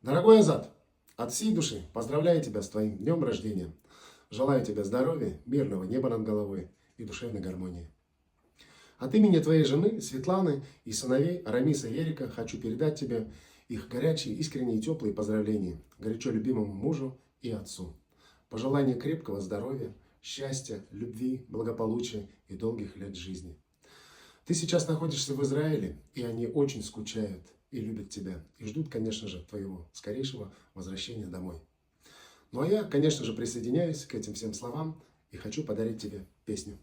Дорогой Азат, от всей души поздравляю тебя с твоим днем рождения. Желаю тебе здоровья, мирного неба над головой и душевной гармонии. От имени твоей жены Светланы и сыновей Рамиса и Эрика хочу передать тебе их горячие, искренние и теплые поздравления горячо любимому мужу и отцу. Пожелания крепкого здоровья, счастья, любви, благополучия и долгих лет жизни. Ты сейчас находишься в Израиле, и они очень скучают и любят тебя. И ждут, конечно же, твоего скорейшего возвращения домой. Ну а я, конечно же, присоединяюсь к этим всем словам и хочу подарить тебе песню.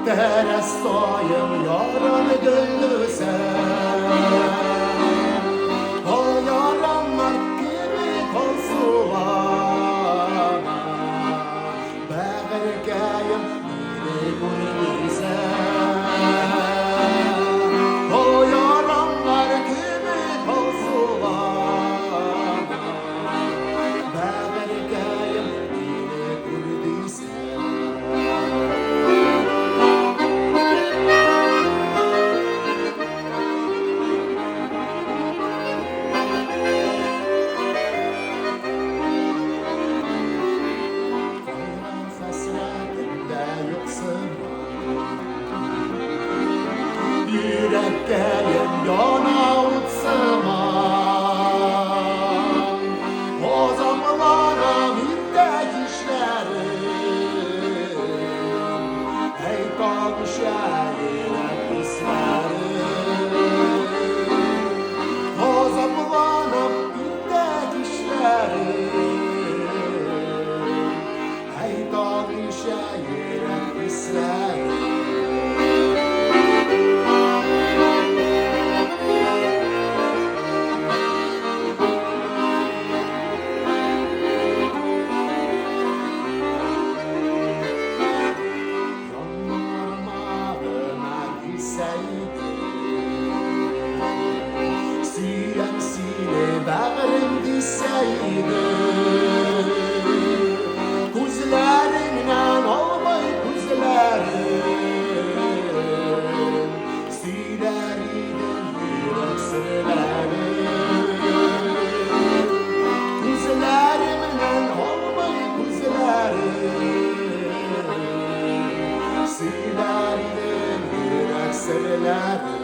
Terestayım yaranı gönlüsen O yaranlar gibi konsular Bəğirgəyim beni gülmisen O yaranlar gibi konsular Bəğirgəyim beni gülmisen Yürekkəyim yana utsama O zamanlara müddət işlərim Ey qalmış əlinə pislərim O zamanlara müddət işlərim Ey qalmış əlinə pislərim Bağrım dissəydi Kuzlərimdən olmay kuzlərim Siləridim yürək sırlərim Kuzlərimdən olmay kuzlərim Siləridim yürək sırlərim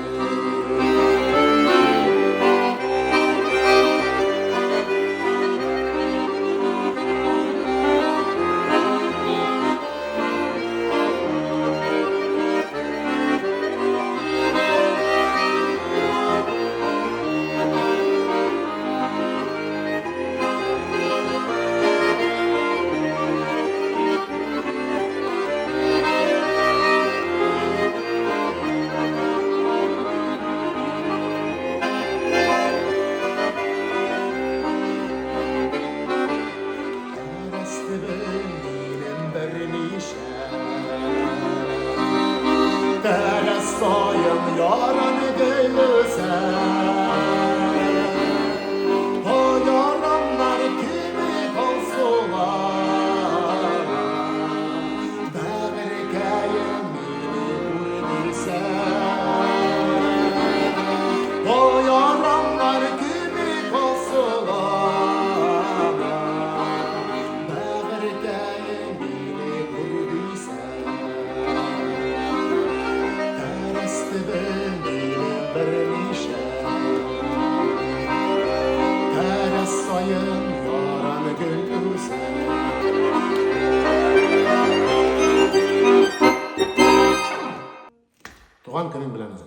Terestayım yaranı gönlüsen O yaranlar kimi konsular Bəğirgəyim beni gülmisen O yaranlar kimi konsular Bəğirgəyim beni gülmisen Terestayım yaranı gönlüsen Tuğan günün bilen Azat.